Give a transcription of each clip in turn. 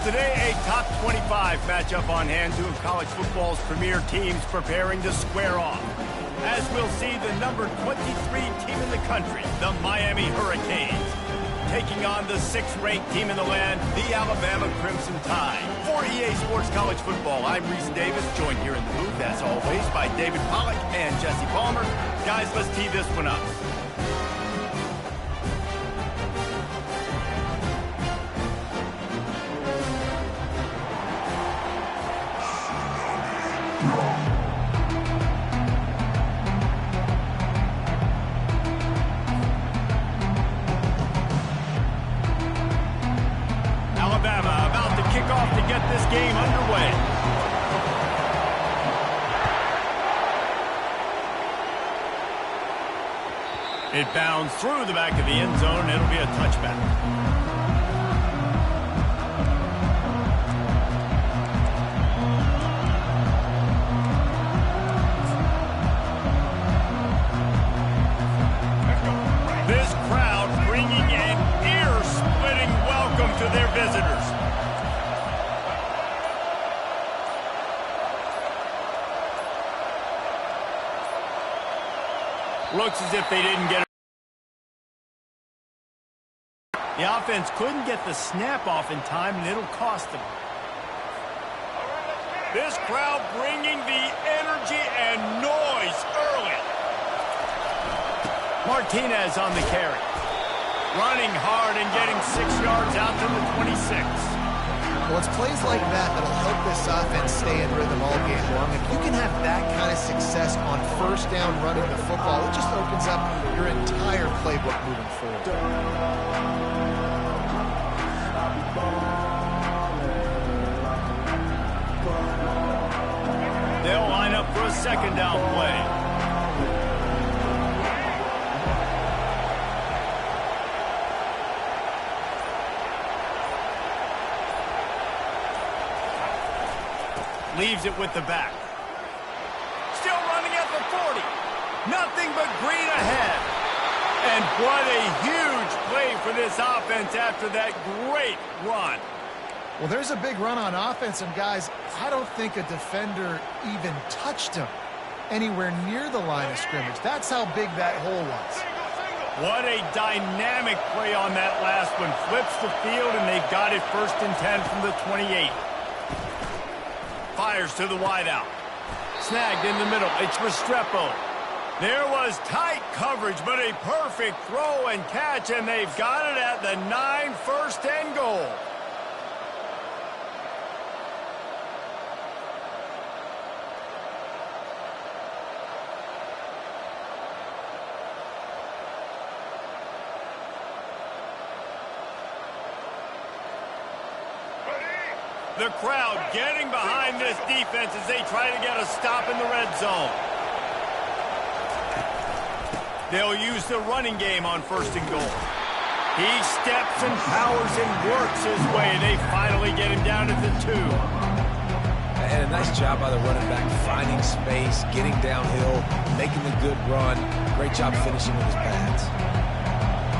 Today, a top 25 matchup on hand, two of college football's premier teams preparing to square off. As we'll see, the number 23 team in the country, the Miami Hurricanes, taking on the 6th-ranked team in the land, the Alabama Crimson Tide. For EA Sports College Football, I'm Reese Davis, joined here in the booth, as always, by David Pollack and Jesse Palmer. Guys, let's tee this one up. Alabama about to kick off to get this game underway. It bounds through the back of the end zone. It'll be a touchback. This crowd bringing an ear-splitting welcome to their visitors. Looks as if they didn't get it. The offense couldn't get the snap off in time, and it'll cost them. This crowd bringing the energy and noise early. Martinez on the carry. Running hard and getting 6 yards out to the 26. Well, it's plays like that that'll help this offense stay in rhythm all game long. If you can have that kind of success on first down running the football, it just opens up your entire playbook moving forward. They'll line up for a second down play. Leaves it with the back. Still running at the 40. Nothing but green ahead. And what a huge play for this offense after that great run. Well, there's a big run on offense, and guys, I don't think a defender even touched him anywhere near the line of scrimmage. That's how big that hole was. What a dynamic play on that last one. Flips the field, and they've got it 1st and 10 from the 28. Fires to the wideout. Snagged in the middle. It's Restrepo. There was tight coverage, but a perfect throw and catch, and they've got it at the 9, 1st and goal. The crowd getting behind this defense as they try to get a stop in the red zone. They'll use the running game on 1st and goal. He steps and powers and works his way. They finally get him down at the 2. And a nice job by the running back, finding space, getting downhill, making a good run. Great job finishing with his pads.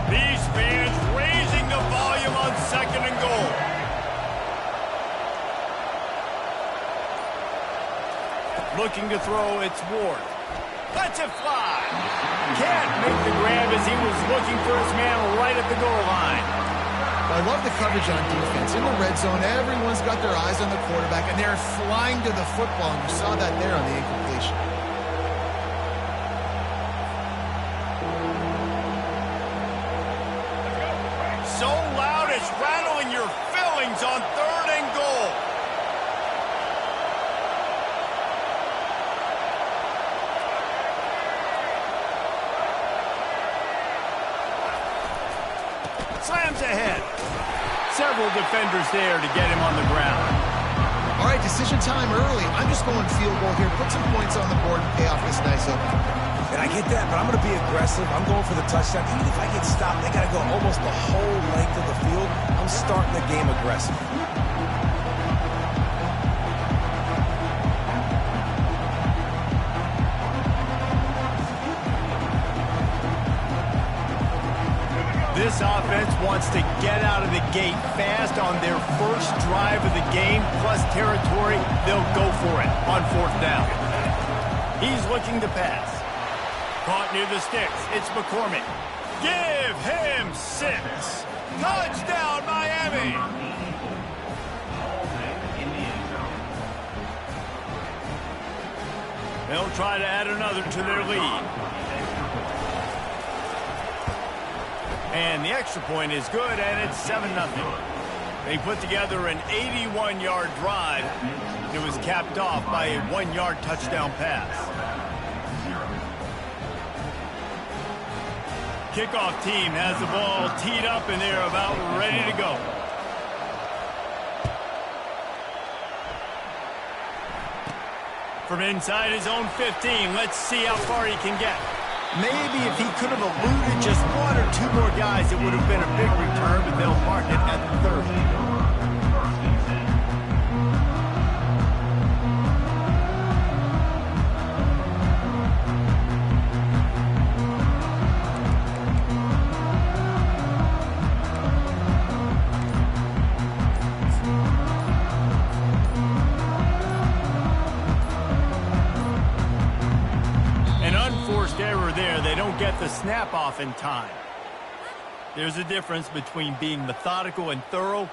These fans raising the volume on 2nd and goal. Looking to throw, it's Ward. Lets it fly. Can't make the grab as he was looking for his man right at the goal line. I love the coverage on defense. In the red zone, everyone's got their eyes on the quarterback, and they're flying to the football, and you saw that there on the incompletion. So loud it's rattling your fillings on 3rd and goal. Slams ahead. Several defenders there to get him on the ground. All right, decision time early. I'm just going field goal here. Put some points on the board and pay off this nice opening. And I get that, but I'm going to be aggressive. I'm going for the touchdown. Even if I get stopped, they got to go almost the whole length of the field. I'm starting the game aggressive. This offense wants to get out of the gate fast on their first drive of the game, plus territory, they'll go for it on 4th down. He's looking to pass. Caught near the sticks. It's McCormick. Give him 6. Touchdown, Miami! They'll try to add another to their lead. And the extra point is good, and it's 7-0. They put together an 81-yard drive. It was capped off by a 1-yard touchdown pass. Kickoff team has the ball teed up, and they're about ready to go. From inside his own 15, let's see how far he can get. Maybe if he could have eluded just 1 or 2 more guys, it would have been a big return, but they'll mark it at the 30. Error there. They don't get the snap off in time. There's a difference between being methodical and thorough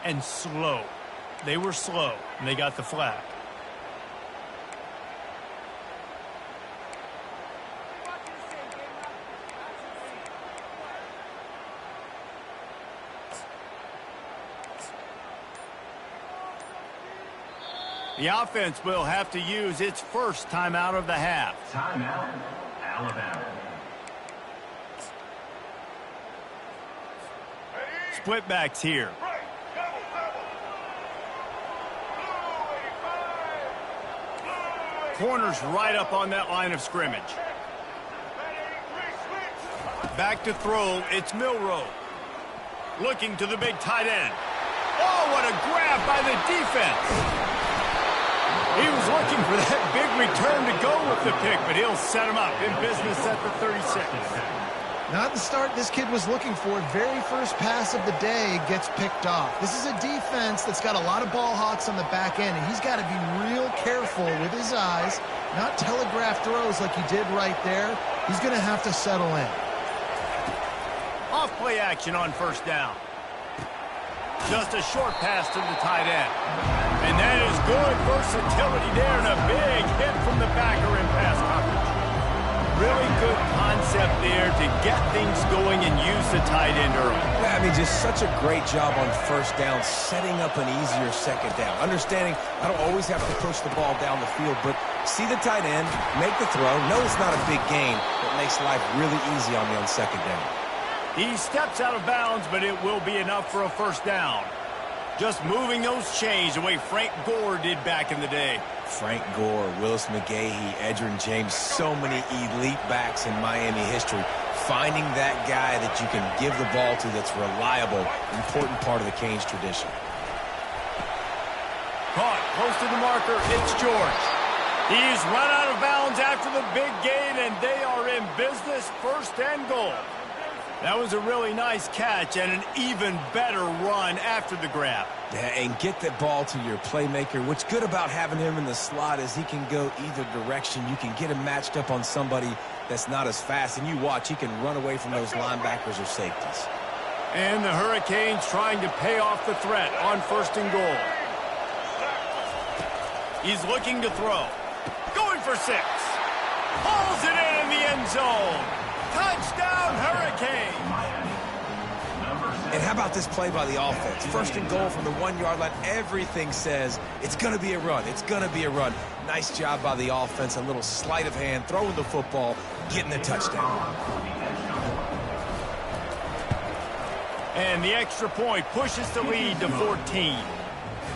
and slow. They were slow, and they got the flag. The offense will have to use its first timeout of the half. Timeout, Alabama. Split backs here. Corners right up on that line of scrimmage. Back to throw, it's Milroe. Looking to the big tight end. Oh, what a grab by the defense. He was looking for that big return to go with the pick, but he'll set him up in business at the 36. Not the start this kid was looking for. Very first pass of the day gets picked off. This is a defense that's got a lot of ball hawks on the back end, and he's got to be real careful with his eyes, not telegraph throws like he did right there. He's going to have to settle in. Off play action on 1st down. Just a short pass to the tight end. And that is good versatility there, and a big hit from the backer in pass coverage. Really good concept there to get things going and use the tight end early. Yeah, I mean, just such a great job on 1st down, setting up an easier 2nd down. Understanding I don't always have to push the ball down the field, but see the tight end, make the throw. Know it's not a big gain, but makes life really easy on me on 2nd down. He steps out of bounds, but it will be enough for a 1st down. Just moving those chains the way Frank Gore did back in the day. Frank Gore, Willis McGahee, Edgerrin James, so many elite backs in Miami history. Finding that guy that you can give the ball to that's reliable, important part of the Canes tradition. Caught close to the marker, it's George. He's run out of bounds after the big gain, and they are in business, 1st and goal. That was a really nice catch and an even better run after the grab. Yeah, and get the ball to your playmaker. What's good about having him in the slot is he can go either direction. You can get him matched up on somebody that's not as fast, and you watch, he can run away from those linebackers or safeties. And the Hurricanes trying to pay off the threat on 1st and goal. He's looking to throw. Going for 6. Pulls it in the end zone. Touchdown, Hurricane! And how about this play by the offense? 1st and goal from the 1-yard line. Everything says it's going to be a run. It's going to be a run. Nice job by the offense. A little sleight of hand, throwing the football, getting the touchdown. And the extra point pushes the lead to 14.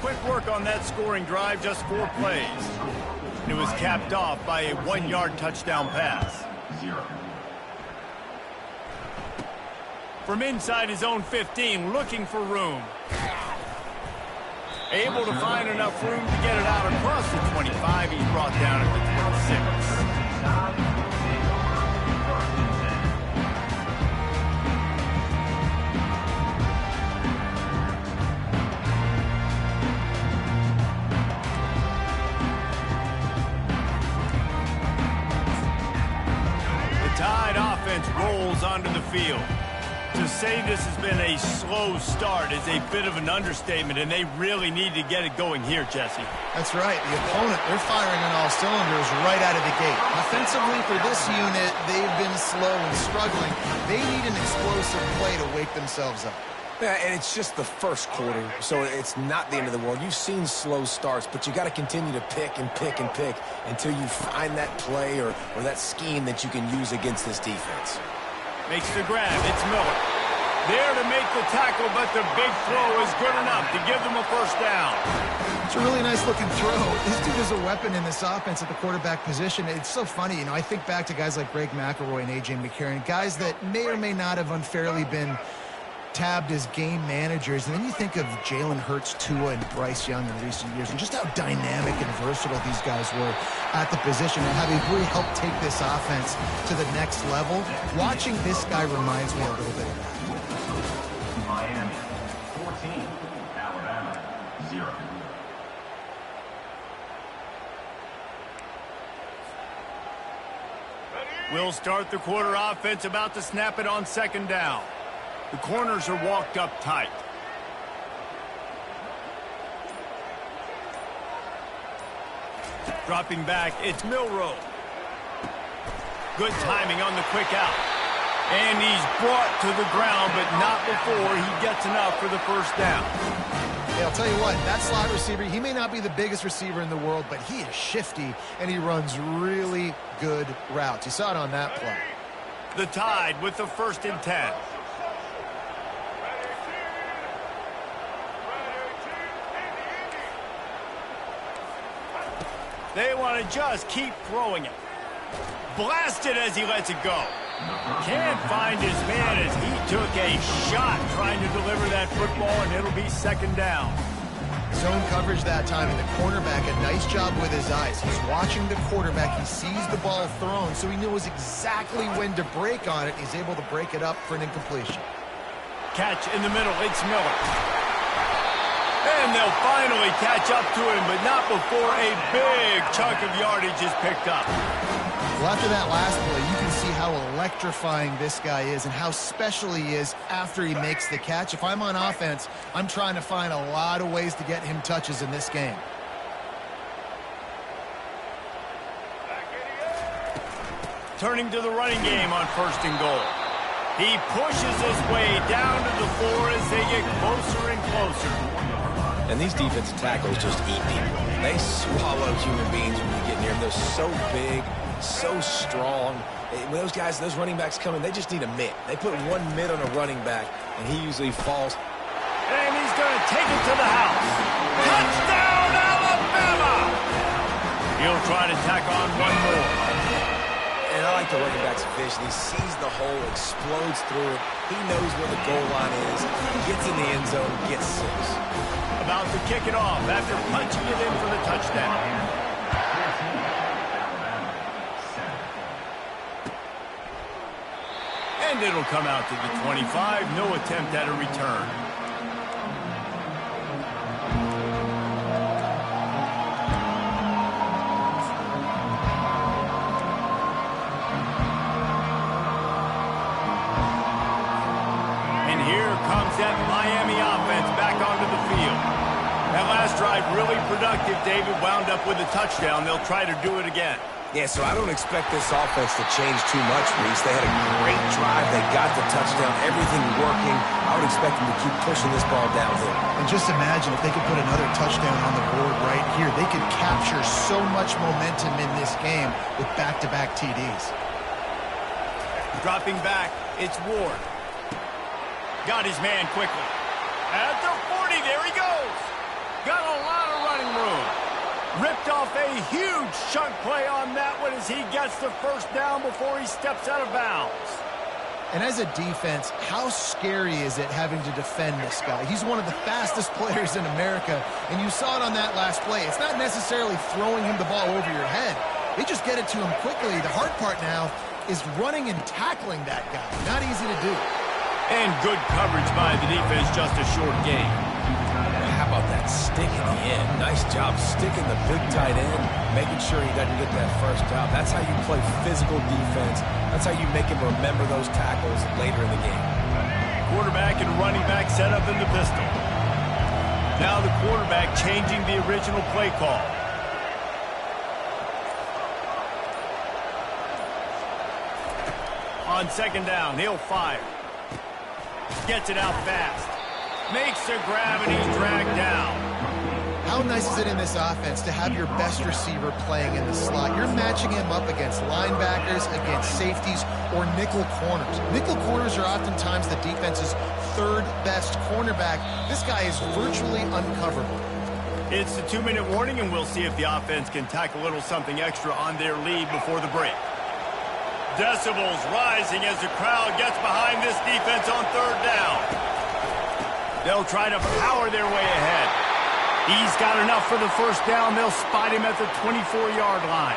Quick work on that scoring drive, just 4 plays. It was capped off by a 1-yard touchdown pass. From inside his own 15, looking for room. Able to find enough room to get it out across the 25. He's brought down at the 26. rolls onto the field. To say this has been a slow start is a bit of an understatement, and they really need to get it going here, Jesse. That's right. The opponent, they're firing on all cylinders right out of the gate. Offensively, for this unit, they've been slow and struggling. They need an explosive play to wake themselves up. Yeah, and it's just the first quarter, so it's not the end of the world. You've seen slow starts, but you got to continue to pick and pick and pick until you find that play or that scheme that you can use against this defense. Makes the grab. It's Miller. There to make the tackle, but the big throw is good enough to give them a first down. It's a really nice-looking throw. This dude is a weapon in this offense at the quarterback position. It's so funny. You know, I think back to guys like Greg McElroy and A.J. McCarron, guys that may or may not have unfairly been tabbed as game managers, and then you think of Jalen Hurts, Tua, and Bryce Young in recent years, and just how dynamic and versatile these guys were at the position and how they've really helped take this offense to the next level. Watching this guy reminds me a little bit of that. Miami 14, Alabama 0. We'll start the quarter offense, about to snap it on second down. The corners are walked up tight. Dropping back, it's Milroe. Good timing on the quick out. And he's brought to the ground, but not before he gets enough for the first down. Yeah, I'll tell you what, that slot receiver, he may not be the biggest receiver in the world, but he is shifty, and he runs really good routes. You saw it on that play. The Tide with the 1st and 10. They want to just keep throwing it. Blasted as he lets it go. Can't find his man as he took a shot trying to deliver that football, and it'll be second down. Zone coverage that time, and the cornerback, a nice job with his eyes. He's watching the quarterback. He sees the ball thrown, so he knows exactly when to break on it. He's able to break it up for an incompletion. Catch in the middle. It's Miller. And they'll finally catch up to him, but not before a big chunk of yardage is picked up. Well, after that last play, you can see how electrifying this guy is and how special he is after he makes the catch. If I'm on offense, I'm trying to find a lot of ways to get him touches in this game. Turning to the running game on 1st and goal. He pushes his way down to the floor as they get closer and closer. And these defensive tackles just eat people. They swallow human beings when you get near them. They're so big, so strong. When those guys, those running backs come in, they just need a mitt. They put one mitt on a running back, and he usually falls. And he's going to take it to the house. Touchdown, Alabama! He'll try to tack on one more. And I like the running back's vision. He sees the hole, explodes through it. He knows where the goal line is. He gets in the end zone, gets 6. About to kick it off after punching it in for the touchdown. And it'll come out to the 25. No attempt at a return. And here comes that Miami offense back onto the field. That last drive really productive. David wound up with a touchdown. They'll try to do it again. Yeah, so I don't expect this offense to change too much, Reese. They had a great drive. They got the touchdown. Everything working. I would expect them to keep pushing this ball downhill. And just imagine if they could put another touchdown on the board right here. They could capture so much momentum in this game with back-to-back TDs. Dropping back, it's Ward. Got his man quickly. At the 40, there he goes. Got a lot of running room. Ripped off a huge chunk play on that one as he gets the first down before he steps out of bounds. And as a defense, how scary is it having to defend this guy? He's one of the fastest players in America, and you saw it on that last play. It's not necessarily throwing him the ball over your head. They just get it to him quickly. The hard part now is running and tackling that guy. Not easy to do. And good coverage by the defense, just a short game. How about that stick in the end? Nice Nice job sticking the big tight end, making sure he doesn't get that first down. That's how you play physical defense. That's how you make him remember those tackles later in the game. Quarterback and running back set up in the pistol. Now the quarterback changing the original play call. On second down, he'll fire. Gets it out fast. Makes the grab and he's dragged down. How nice is it in this offense to have your best receiver playing in the slot? You're matching him up against linebackers, against safeties, or nickel corners. Nickel corners are oftentimes the defense's third best cornerback. This guy is virtually uncoverable. It's the 2-minute warning, and we'll see if the offense can tack a little something extra on their lead before the break. Decibels rising as the crowd gets behind this defense on third down. They'll try to power their way ahead. He's got enough for the first down. They'll spot him at the 24-yard line.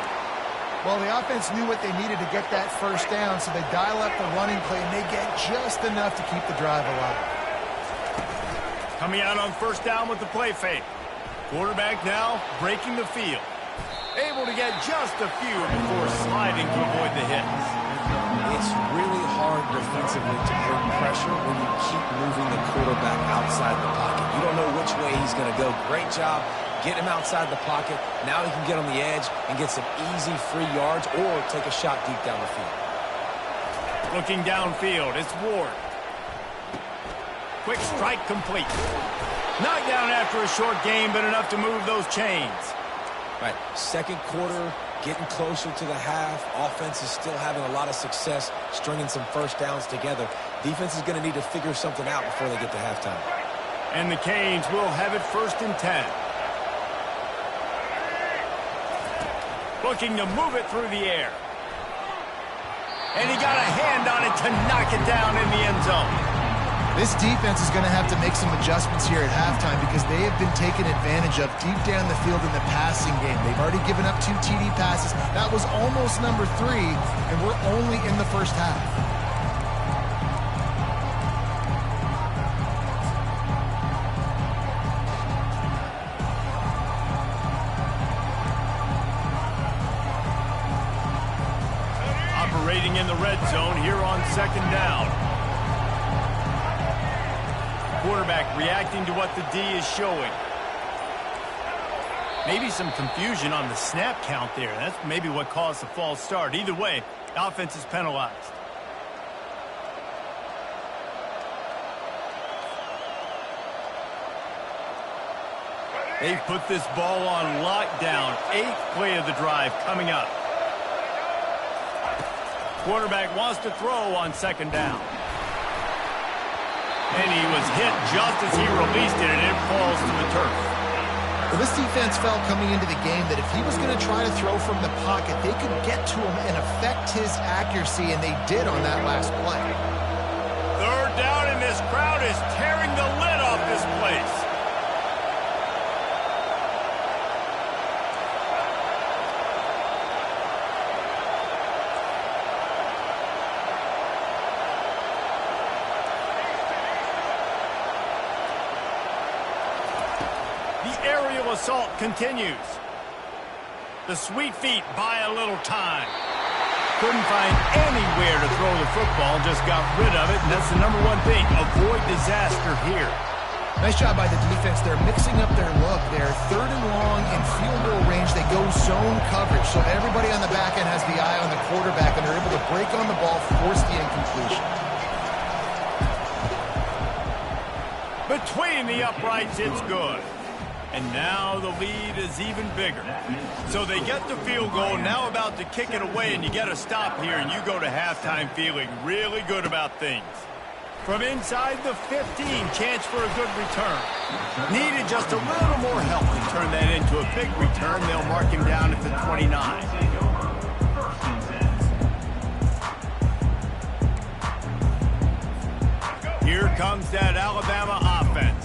Well, the offense knew what they needed to get that first down, so they dial up the running play, and they get just enough to keep the drive alive. Coming out on first down with the play fake. Quarterback now breaking the field. Able to get just a few before sliding to avoid the hits. It's really hard defensively to bring pressure when you keep moving the quarterback outside the pocket. You don't know which way he's going to go. Great job. Get him outside the pocket. Now he can get on the edge and get some easy free yards or take a shot deep down the field. Looking downfield, it's Ward. Quick strike complete. Knocked down after a short game, but enough to move those chains. Right, second quarter, getting closer to the half. Offense is still having a lot of success stringing some first downs together. Defense is going to need to figure something out before they get to halftime. And the Canes will have it 1st and 10. Looking to move it through the air. And he got a hand on it to knock it down in the end zone. This defense is going to have to make some adjustments here at halftime because they have been taken advantage of deep down the field in the passing game. They've already given up 2 TD passes. That was almost number 3, and we're only in the first half. Operating in the red zone here on second down. Quarterback reacting to what the D is showing. Maybe some confusion on the snap count there. That's maybe what caused the false start. Either way, offense is penalized. They've put this ball on lockdown. 8th play of the drive coming up. Quarterback wants to throw on second down. And he was hit just as he released it, and it falls to the turf. Well, this defense felt coming into the game that if he was going to try to throw from the pocket, they could get to him and affect his accuracy, and they did on that last play. Third down, and this crowd is tearing the lid off this place. Aerial assault continues. The sweet feet buy a little time. Couldn't find anywhere to throw the football, just got rid of it, and that's the number one thing. Avoid disaster here. Nice job by the defense. They're mixing up their look. They're 3rd and long in field goal range. They go zone coverage, so everybody on the back end has the eye on the quarterback, and they're able to break on the ball, force the incompletion. Between the uprights, it's good. And now the lead is even bigger. So they get the field goal, now about to kick it away, and you get a stop here, and you go to halftime feeling really good about things. From inside the 15, chance for a good return. Needed just a little more help to turn that into a big return. They'll mark him down at the 29. Here comes that Alabama offense.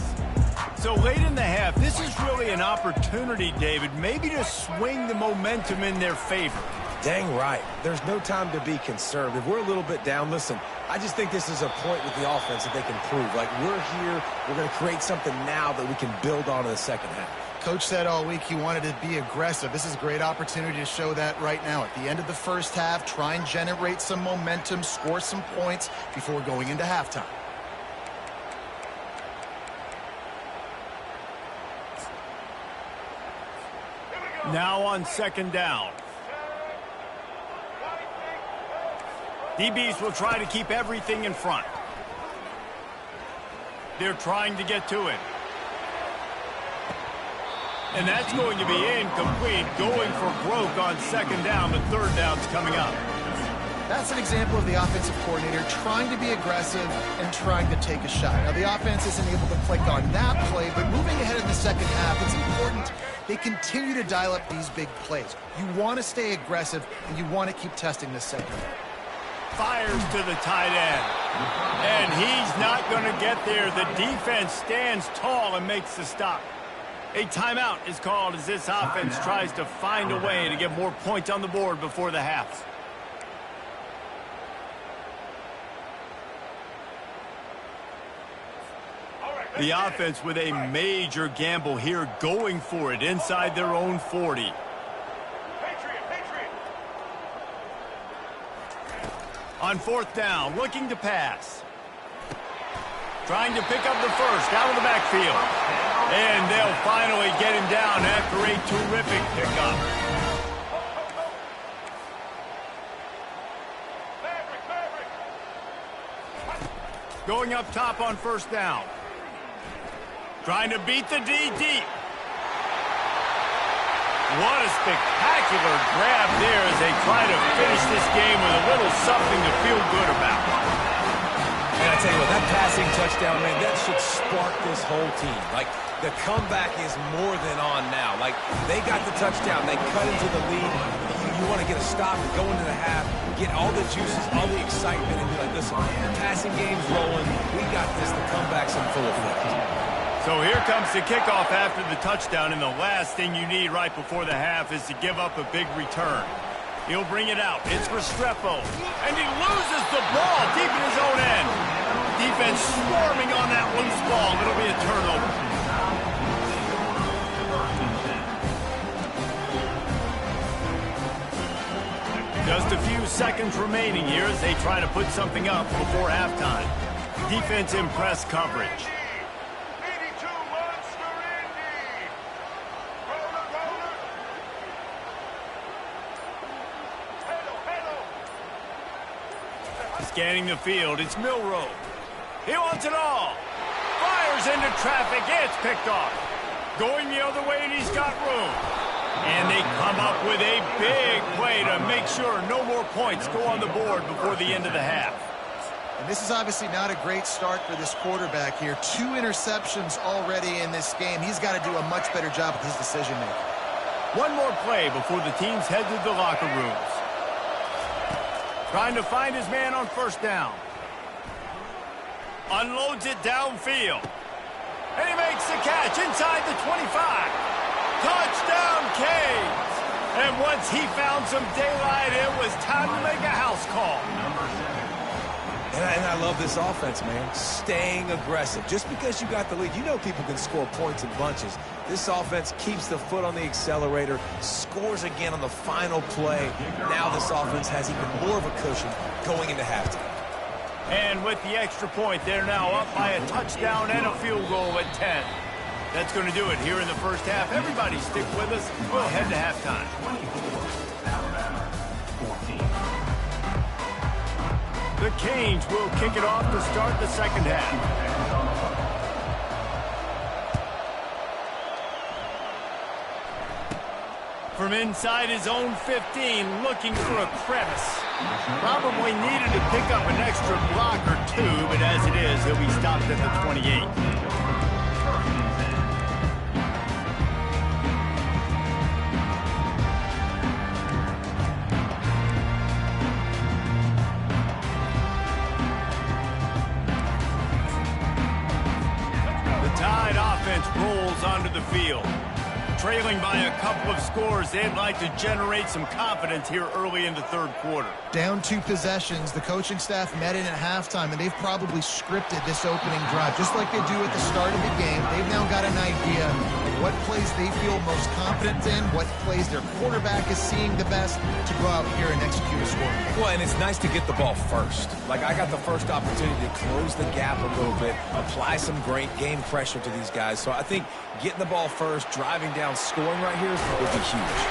So late in the half, this is really an opportunity, David, maybe to swing the momentum in their favor. Dang right. There's no time to be concerned. If we're a little bit down, listen, I just think this is a point with the offense that they can prove. Like, we're here, we're going to create something now that we can build on in the second half. Coach said all week he wanted to be aggressive. This is a great opportunity to show that right now. At the end of the first half, try and generate some momentum, score some points before going into halftime. Now on second down. DBs will try to keep everything in front. They're trying to get to it. And that's going to be incomplete, going for broke on second down. The third down's coming up. That's an example of the offensive coordinator trying to be aggressive and trying to take a shot. Now, the offense isn't able to click on that play, but moving ahead in the second half, it's important they continue to dial up these big plays. You want to stay aggressive, and you want to keep testing the second. Fires to the tight end. And he's not going to get there. The defense stands tall and makes the stop. A timeout is called as this offense tries to find a way to get more points on the board before the half. The offense with a major gamble here, going for it inside their own 40. On fourth down, looking to pass. Trying to pick up the first out of the backfield. And they'll finally get him down after a terrific pickup. Going up top on first down. Trying to beat the D deep. What a spectacular grab there as they try to finish this game with a little something to feel good about. And I tell you what, that passing touchdown, man, that should spark this whole team. Like, the comeback is more than on now. Like, they got the touchdown. They cut into the lead. You want to get a stop and go into the half, get all the juices, all the excitement, and be like, listen, passing game's rolling. We got this. The comeback's in full effect. So here comes the kickoff after the touchdown, and the last thing you need right before the half is to give up a big return. He'll bring it out. It's Restrepo, and he loses the ball deep in his own end. Defense swarming on that loose ball. It'll be a turnover. Just a few seconds remaining here as they try to put something up before halftime. Defense in press coverage. Scanning the field, it's Milroe. He wants it all. Fires into traffic, it's picked off. Going the other way, and he's got room. And they come up with a big play to make sure no more points go on the board before the end of the half. And this is obviously not a great start for this quarterback here. 2 interceptions already in this game. He's got to do a much better job with his decision-making. One more play before the teams head to the locker rooms. Trying to find his man on first down. Unloads it downfield. And he makes the catch inside the 25. Touchdown, Canes! And once he found some daylight, it was time to make a house call. And I love this offense, man. Staying aggressive. Just because you got the lead, you know people can score points in bunches. This offense keeps the foot on the accelerator, scores again on the final play. Now this offense has even more of a cushion going into halftime. And with the extra point, they're now up by a touchdown and a field goal at 10. That's going to do it here in the first half. Everybody stick with us. We'll head to halftime. The Canes will kick it off to start the second half. From inside his own 15, looking for a crevice. Probably needed to pick up an extra block or 2, but as it is, he'll be stopped at the 28. Rolls onto the field. Trailing by a couple of scores, they'd like to generate some confidence here early in the third quarter. Down 2 possessions, the coaching staff met in at halftime, and they've probably scripted this opening drive. Just like they do at the start of the game, they've now got an idea of what plays they feel most confident in, what plays their quarterback is seeing the best to go out here and execute a scoring game. Well, and it's nice to get the ball first. Like, I got the first opportunity to close the gap a little bit, apply some great game pressure to these guys. So I think getting the ball first, driving down, scoring right here would be huge.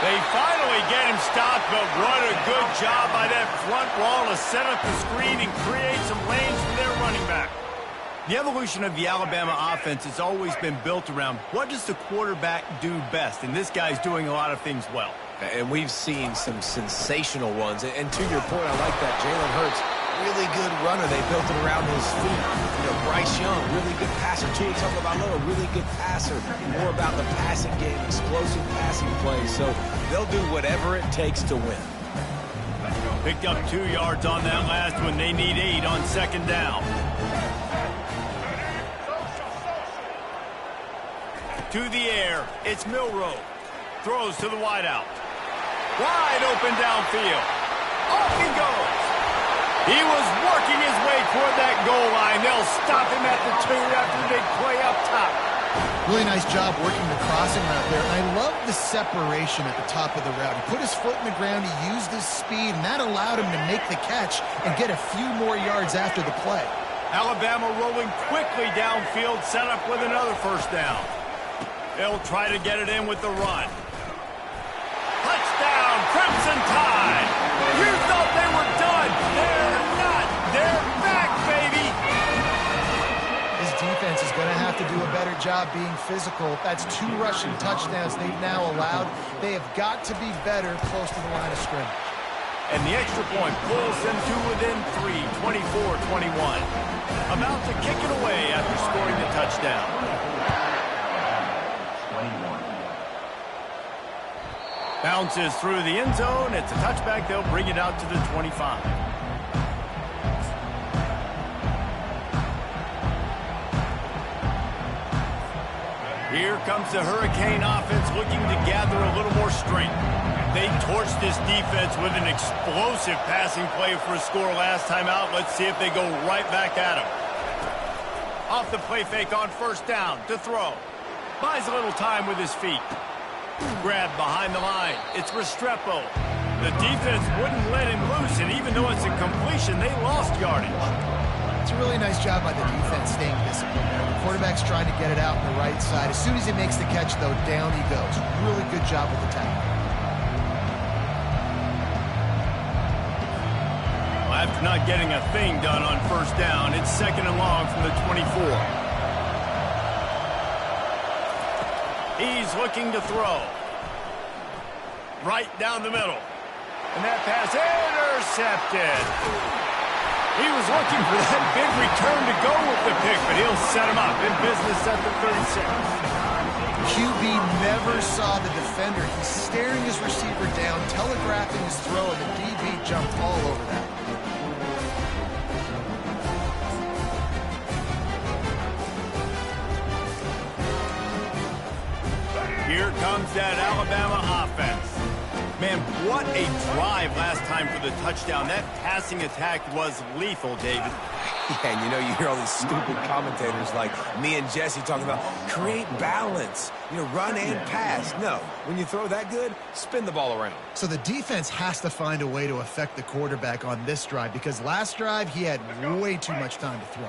They finally get him stopped, but what a good job by that front wall to set up the screen and create some lanes for their running back. The evolution of the Alabama offense has always been built around what does the quarterback do best, and this guy's doing a lot of things well. And we've seen some sensational ones. And to your point, I like that. Jalen Hurts, really good runner. They built it around his feet. You know, Bryce Young, really good passer. Tua Tagovailoa, really good passer. More about the passing game, explosive passing plays. So they'll do whatever it takes to win. Picked up 2 yards on that last one. They need 8 on second down. To the air, it's Milroe. Throws to the wideout. Wide open downfield. Off he goes. He was working his way toward that goal line. They'll stop him at the 2 after the big play up top. Really nice job working the crossing route there. And I love the separation at the top of the route. He put his foot in the ground, he used his speed, and that allowed him to make the catch and get a few more yards after the play. Alabama rolling quickly downfield, set up with another first down. They'll try to get it in with the run. Touchdown, Crimson Tide. You thought they were done. They're not. They're back, baby. His defense is going to have to do a better job being physical. That's 2 rushing touchdowns they've now allowed. They have got to be better close to the line of scrimmage. And the extra point pulls them to within 3, 24-21. About to kick it away after scoring the touchdown. Bounces through the end zone. It's a touchback. They'll bring it out to the 25. Here comes the Hurricane offense looking to gather a little more strength. They torched this defense with an explosive passing play for a score last time out. Let's see if they go right back at him. Off the play fake on first down to throw. Buys a little time with his feet. Grab behind the line. It's Restrepo. The defense wouldn't let him loose, and even though it's a completion, they lost yardage. It's a really nice job by the defense staying disciplined there. The quarterback's trying to get it out on the right side. As soon as he makes the catch, though, down he goes. Really good job with the tackle. Well, after not getting a thing done on first down, it's second and long from the 24. He's looking to throw. Right down the middle. And that pass intercepted. He was looking for that big return to go with the pick, but he'll set him up in business at the 36. QB never saw the defender. He's staring his receiver down, telegraphing his throw, and the DB jumped all over that. Here comes that Alabama offense. Man, what a drive last time for the touchdown. That passing attack was lethal, David. Yeah, and you know, you hear all these stupid commentators like me and Jesse talking about create balance, you know, run and pass. No, when you throw that good, spin the ball around. So the defense has to find a way to affect the quarterback on this drive because last drive he had way too much time to throw.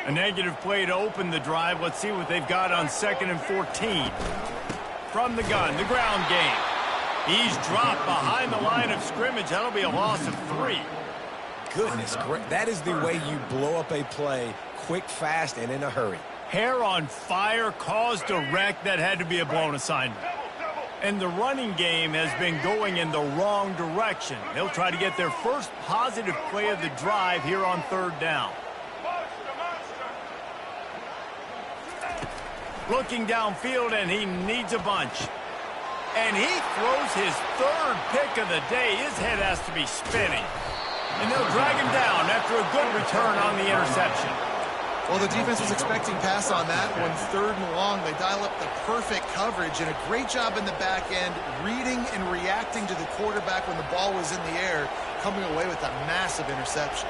A negative play to open the drive. Let's see what they've got on 2nd and 14. From the gun, the ground game. He's dropped behind the line of scrimmage. That'll be a loss of 3. Goodness, that is the way you blow up a play quick, fast, and in a hurry. Hair on fire caused a wreck. That had to be a blown assignment. And the running game has been going in the wrong direction. They'll try to get their first positive play of the drive here on 3rd down. Looking downfield, and he needs a bunch. And he throws his 3rd pick of the day. His head has to be spinning. And they'll drag him down after a good return on the interception. Well, the defense was expecting pass on that one. 3rd and long. They dial up the perfect coverage and a great job in the back end, reading and reacting to the quarterback when the ball was in the air, coming away with a massive interception.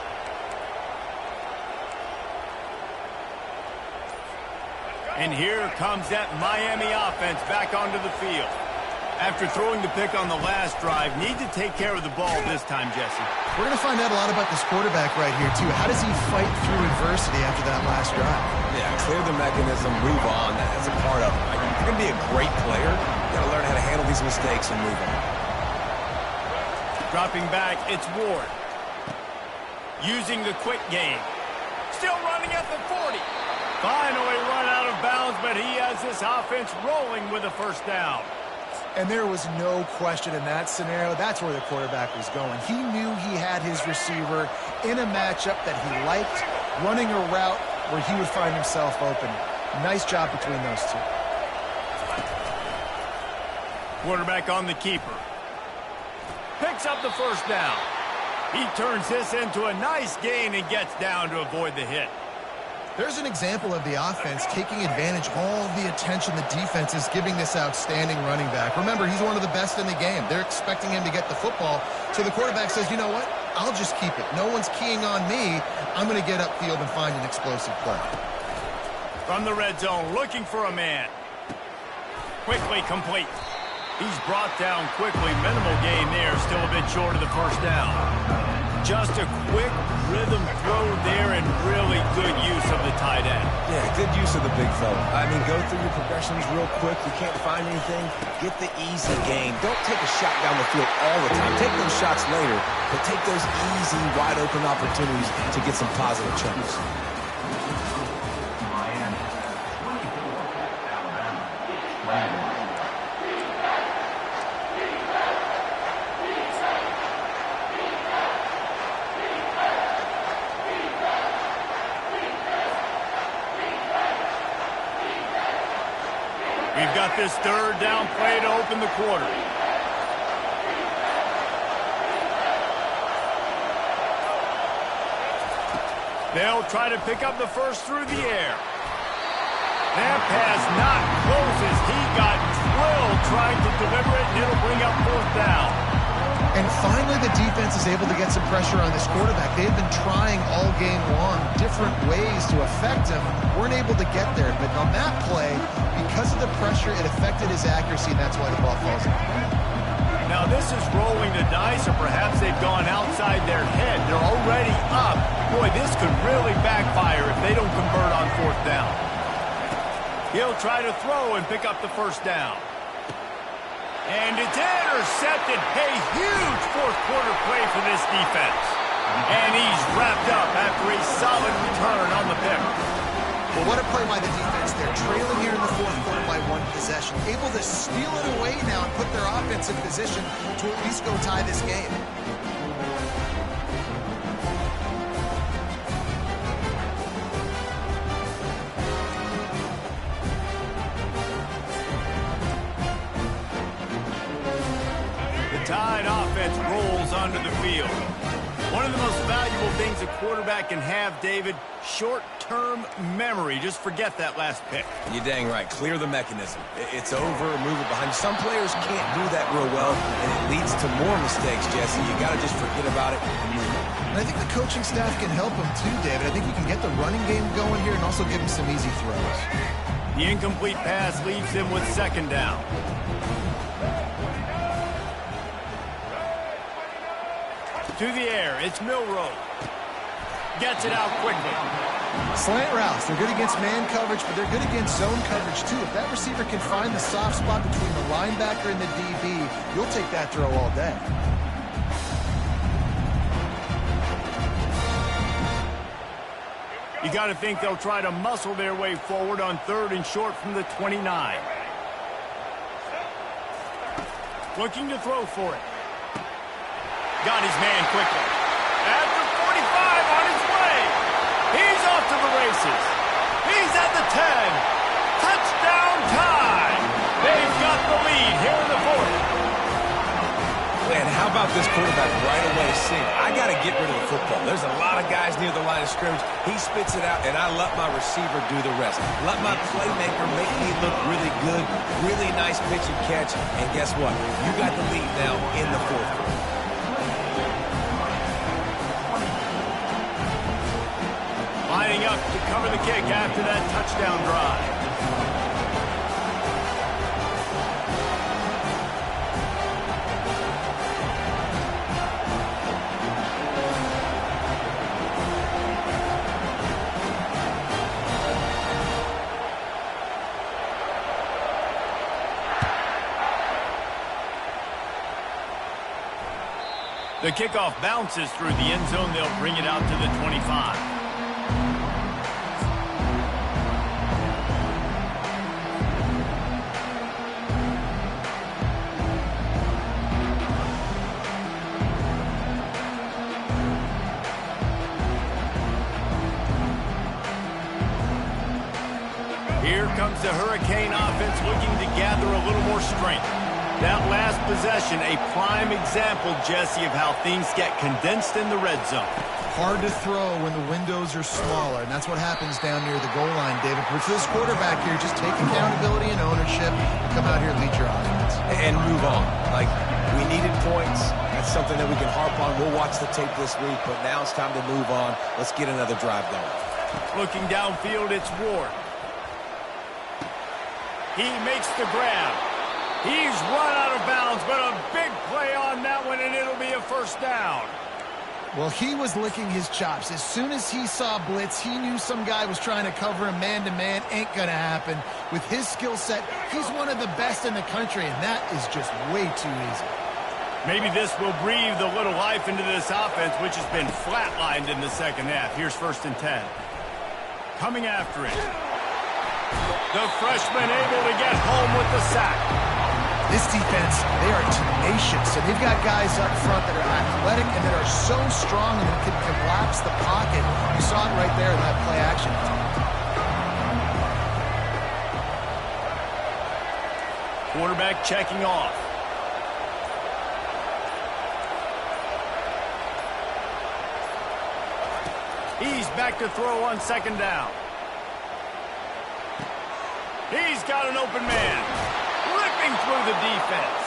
And here comes that Miami offense back onto the field. After throwing the pick on the last drive, need to take care of the ball this time, Jesse. We're going to find out a lot about this quarterback right here, too. How does he fight through adversity after that last drive? Yeah, clear the mechanism, move on. That's a part of it. Right? You're going to be a great player. You got to learn how to handle these mistakes and move on. Dropping back, it's Ward. Using the quick game. Still running at the 40. Finally run out of bounds, but he has this offense rolling with a first down. And there was no question in that scenario. That's where the quarterback was going. He knew he had his receiver in a matchup that he liked, running a route where he would find himself open. Nice job between those two. Quarterback on the keeper. Picks up the first down. He turns this into a nice gain and gets down to avoid the hit. There's an example of the offense taking advantage of all the attention the defense is giving this outstanding running back. Remember, he's one of the best in the game. They're expecting him to get the football. So the quarterback says, you know what? I'll just keep it. No one's keying on me. I'm going to get upfield and find an explosive play. From the red zone, looking for a man. Quickly complete. He's brought down quickly. Minimal gain there. Still a bit short of the first down. Just a quick rhythm throw there and really good use of the tight end. Yeah, good use of the big fella. I mean, go through your progressions real quick. You can't find anything. Get the easy gain. Don't take a shot down the field all the time. Take those shots later, but take those easy, wide-open opportunities to get some positive chunks. Miami, 24, Alabama, 21. We've got this third down play to open the quarter. They'll try to pick up the first through the air. That pass not closes. He got drilled trying to deliver it, and it'll bring up fourth down. And finally, the defense is able to get some pressure on this quarterback. They've been trying all game long different ways to affect him. Weren't able to get there. But on that play, because of the pressure, it affected his accuracy, and that's why the ball falls out. Now, this is rolling the dice, or perhaps they've gone outside their head. They're already up. Boy, this could really backfire if they don't convert on fourth down. He'll try to throw and pick up the first down. And it's intercepted. Hey, huge fourth quarter play for this defense. And he's wrapped up after a solid return on the pick. Well, what a play by the defense. They're trailing here in the fourth quarter by one possession. Able to steal it away now and put their offense in position to at least go tie this game. Tide offense rolls onto the field. One of the most valuable things a quarterback can have, David, short-term memory. Just forget that last pick. You're dang right. Clear the mechanism. It's over, move it behind you. Some players can't do that real well, and it leads to more mistakes, Jesse. You got to just forget about it and move on. And I think the coaching staff can help him too, David. I think you can get the running game going here and also give him some easy throws. The incomplete pass leaves him with second down. To the air, it's Milroe. Gets it out quickly. Slant routes, they're good against man coverage, but they're good against zone coverage too. If that receiver can find the soft spot between the linebacker and the DB, you'll take that throw all day. You got to think they'll try to muscle their way forward on third and short from the 29. Looking to throw for it. Got his man quickly. After 45 on his way. He's off to the races. He's at the 10. Touchdown time. They've got the lead here in the fourth. Man, how about this quarterback right away seeing, I got to get rid of the football. There's a lot of guys near the line of scrimmage. He spits it out, and I let my receiver do the rest. Let my playmaker make me look really good. Really nice pitch and catch. And guess what? You got the lead now in the fourth quarter. Lining up to cover the kick after that touchdown drive. The kickoff bounces through the end zone. They'll bring it out to the 25. Here comes the Hurricane offense looking to gather a little more strength. That last possession, a prime example, Jesse, of how things get condensed in the red zone. Hard to throw when the windows are smaller, and that's what happens down near the goal line, David. But for this quarterback here, just take accountability and ownership and come out here and lead your offense. And move on. Like, we needed points. That's something that we can harp on. We'll watch the tape this week, but now it's time to move on. Let's get another drive going. Looking downfield, it's Ward. He makes the grab. He's run out of bounds, but a big play on that one, and it'll be a first down. Well, he was licking his chops. As soon as he saw blitz, he knew some guy was trying to cover him man-to-man. Ain't gonna happen. With his skill set, he's one of the best in the country, and that is just way too easy. Maybe this will breathe a little life into this offense, which has been flatlined in the second half. Here's 1st and 10. Coming after it. The freshman able to get home with the sack. This defense, they are tenacious, and they've got guys up front that are athletic and that are so strong and can collapse the pocket. You saw it right there in that play action. Quarterback checking off. He's back to throw on 2nd down. He's got an open man. Ripping through the defense.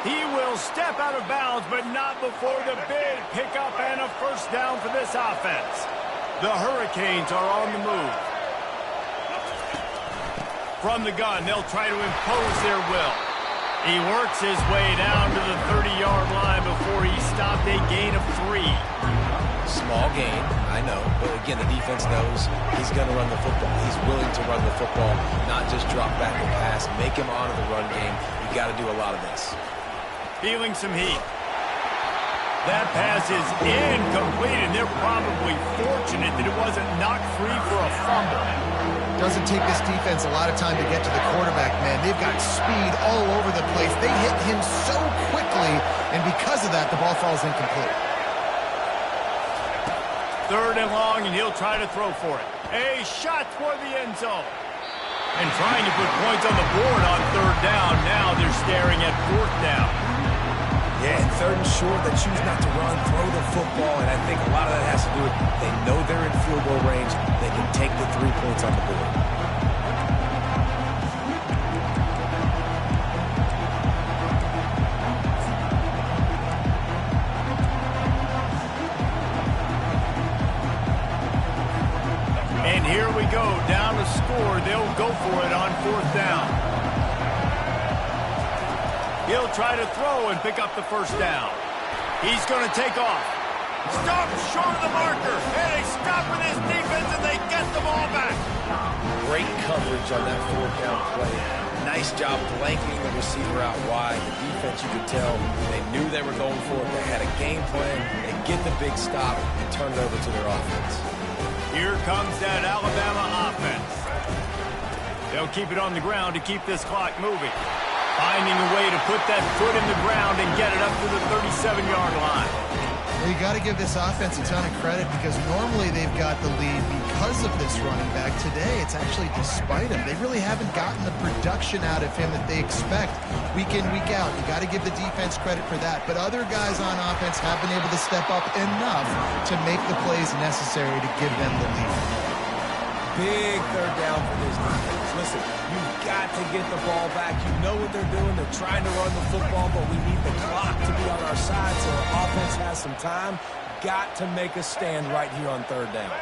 He will step out of bounds, but not before the big pickup and a first down for this offense. The Hurricanes are on the move. From the gun, they'll try to impose their will. He works his way down to the 30-yard line before he stopped a gain of 3. Small gain, I know, but again, the defense knows he's going to run the football. He's willing to run the football, not just drop back and pass, make him honor the run game. You got to do a lot of this. Feeling some heat. That pass is incomplete, and they're probably fortunate that it wasn't knocked free for a fumble. Doesn't take this defense a lot of time to get to the quarterback, man. They've got speed all over the place. They hit him so quickly, and because of that, the ball falls incomplete. 3rd and long, and he'll try to throw for it. A shot toward the end zone. And trying to put points on the board on 3rd down. Now they're staring at 4th down. Yeah, and 3rd and short, they choose not to run, throw the football, and I think a lot of that has to do with they know they're in field goal range. They can take the 3 points on the board. And here we go, down to score. They'll go for it on 4th down. He'll try to throw and pick up the first down. He's going to take off. Stop short of the marker. And they stop with his defense, and they get the ball back. Great coverage on that 4th down play. Nice job blanketing the receiver out wide. The defense, you could tell, they knew they were going for it. They had a game plan. They get the big stop and turn it over to their offense. Here comes that Alabama offense. They'll keep it on the ground to keep this clock moving. Finding a way to put that foot in the ground and get it up to the 37-yard line. Well, you got to give this offense a ton of credit because normally they've got the lead because of this running back. Today, it's actually despite him. They really haven't gotten the production out of him that they expect week in, week out. You got to give the defense credit for that. But other guys on offense have been able to step up enough to make the plays necessary to give them the lead. Big 3rd down for this defense. Listen, you've got to get the ball back. You know what they're doing. They're trying to run the football, but we need the clock to be on our side so our offense has some time. Got to make a stand right here on 3rd down.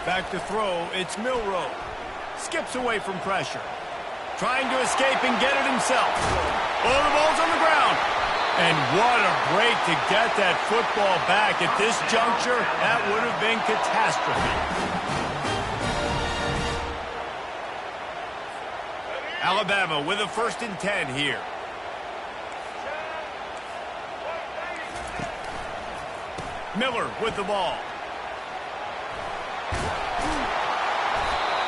Back to throw, it's Milroe. Skips away from pressure. Trying to escape and get it himself. Oh, the ball's on the ground. And what a break to get that football back. At this juncture, that would have been catastrophe. Alabama with a 1st and 10 here. Miller with the ball.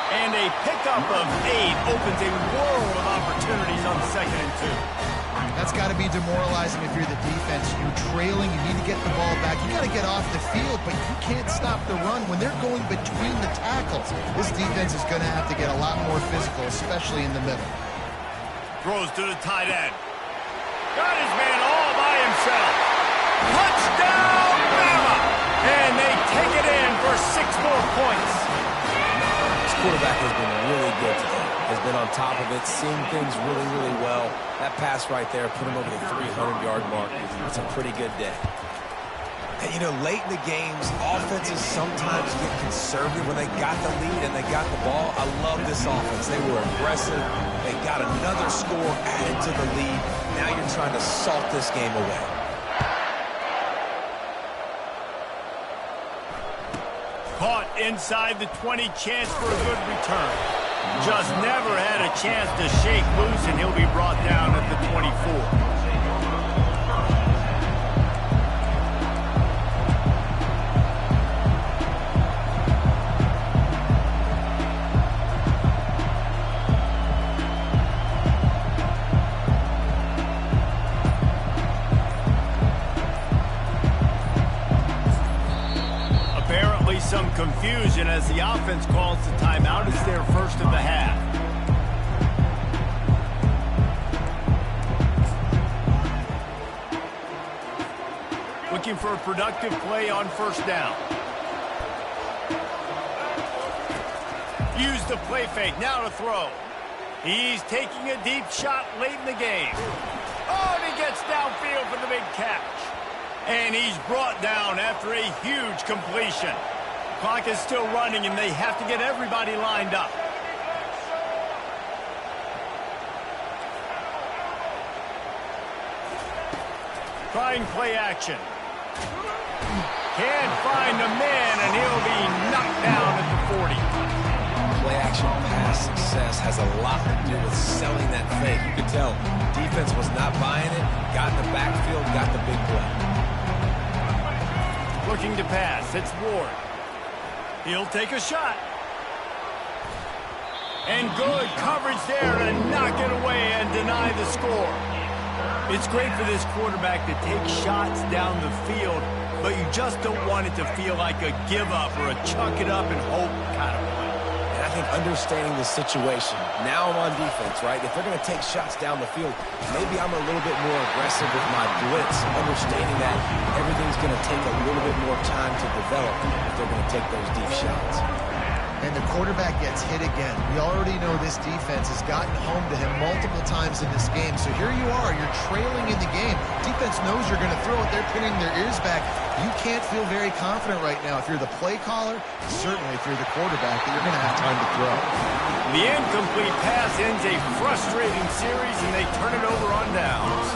And a pickup of 8 opens a world of opportunities on 2nd and 2. That's got to be demoralizing if you're the defense. You're trailing. You need to get the ball back. You got to get off the field, but you can't stop the run. When they're going between the tackles, this defense is going to have to get a lot more physical, especially in the middle. Throws to the tight end. Got his man all by himself. Touchdown, Bama! And they take it in for 6 more points. This quarterback has been really good today. Has been on top of it, seeing things really, really well. That pass right there put him over the 300-yard mark. It's a pretty good day. And, you know, late in the games, offenses sometimes get conservative when they got the lead and they got the ball. I love this offense. They were aggressive. They got another score added to the lead. Now you're trying to salt this game away. Caught inside the 20, chance for a good return. Just never had a chance to shake loose, and he'll be brought down at the 24. Some confusion as the offense calls the timeout. It's their first of the half. Looking for a productive play on 1st down. Use the play fake. Now to throw. He's taking a deep shot late in the game. Oh, and he gets downfield for the big catch. And he's brought down after a huge completion. Clock is still running, and they have to get everybody lined up. Trying play action. Can't find a man, and he'll be knocked down at the 40. Play action pass success has a lot to do with selling that fake. You could tell defense was not buying it, got in the backfield, got the big play. Looking to pass. It's Ward. He'll take a shot. And good coverage there to knock it away and deny the score. It's great for this quarterback to take shots down the field, but you just don't want it to feel like a give-up or a chuck it up and hope kind of play. And I think understanding the situation, now I'm on defense, right? If they're going to take shots down the field, maybe I'm a little bit more aggressive with my blitz, understanding that everything's going to take a little bit more time to develop if they're going to take those deep shots. And the quarterback gets hit again. We already know this defense has gotten home to him multiple times in this game. So here you are, you're trailing in the game. Defense knows you're going to throw it. They're pinning their ears back. You can't feel very confident right now if you're the play caller, certainly if you're the quarterback, that you're going to have time to throw. The incomplete pass ends a frustrating series, and they turn it over on downs.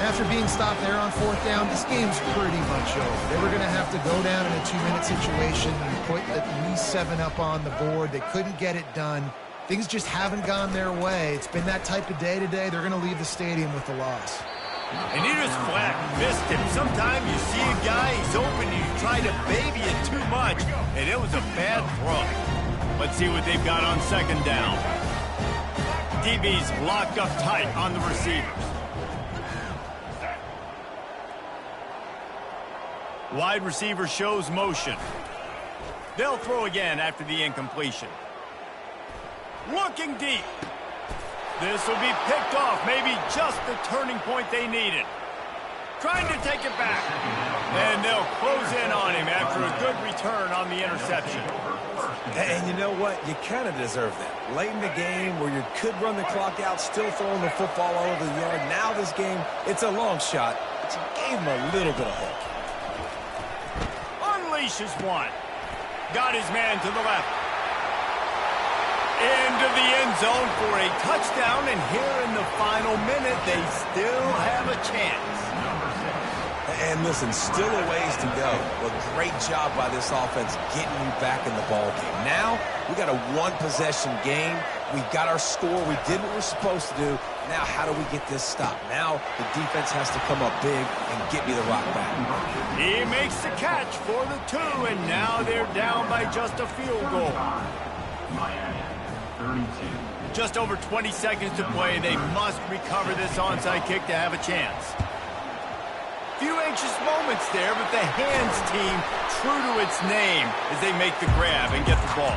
After being stopped there on 4th down, this game's pretty much over. They were going to have to go down in a 2-minute situation and put at least 7 up on the board. They couldn't get it done. Things just haven't gone their way. It's been that type of day today. They're going to leave the stadium with a loss. And he just flat missed him. Sometimes you see a guy, he's open, and you try to baby it too much, and it was a bad throw. Let's see what they've got on 2nd down. DB's locked up tight on the receivers. Wide receiver shows motion. They'll throw again after the incompletion. Looking deep. This will be picked off. Maybe just the turning point they needed. Trying to take it back. And they'll close in on him after a good return on the interception. And you know what? You kind of deserve that. Late in the game where you could run the clock out, still throwing the football all over the yard. Now this game, it's a long shot, but you gave him a little bit of hope. Unleashes one. Got his man to the left. Into the end zone for a touchdown, and here in the final minute, they still have a chance. And listen, still a ways to go. But great job by this offense getting you back in the ball game. Now, we got a one-possession game. We got our score. We did what we're supposed to do. Now, how do we get this stopped? Now, the defense has to come up big and get me the rock back. He makes the catch for the 2, and now they're down by just a field goal. Miami, 32. Just over 20 seconds to play. They must recover this onside kick to have a chance. Few anxious moments there, but the hands team true to its name as they make the grab and get the ball.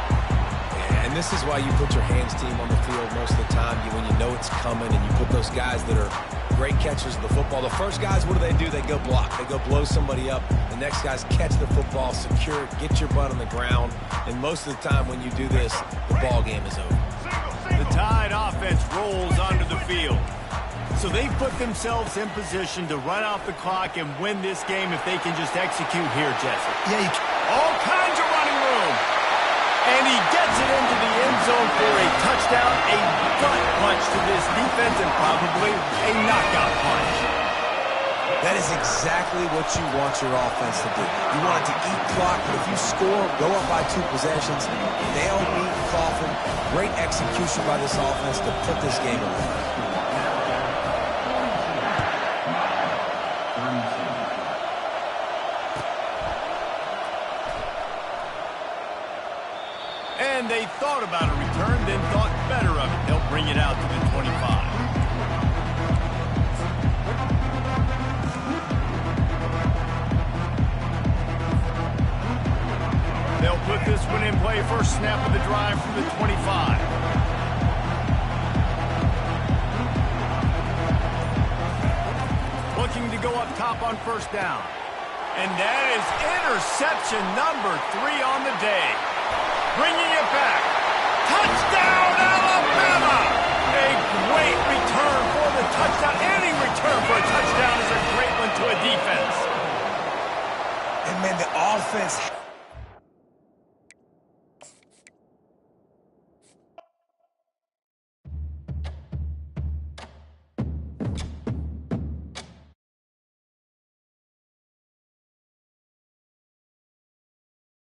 And this is why you put your hands team on the field most of the time, when you know it's coming, and you put those guys that are great catchers of the football. The first guys, what do? They go block. They go blow somebody up. The next guys catch the football, secure it, get your butt on the ground. And most of the time when you do this, the ball game is over. The Tide offense rolls onto the field. So they put themselves in position to run out the clock and win this game if they can just execute here, Jesse. Yeah, all kinds of running room. And he gets it into the end zone for a touchdown, a gut punch to this defense, and probably a knockout punch. That is exactly what you want your offense to do. You want it to eat clock, but if you score, go up by 2 possessions, nail, meet, coffin. Great execution by this offense to put this game away. And they thought about a return, then thought better of it. They'll bring it out to the 25. They'll put this one in play. First snap of the drive from the 25. Looking to go up top on first down. And that is interception number 3 on the day. Bringing it back. Touchdown, Alabama! A great return for the touchdown. Any return for a touchdown is a great one to a defense. And, man, the offense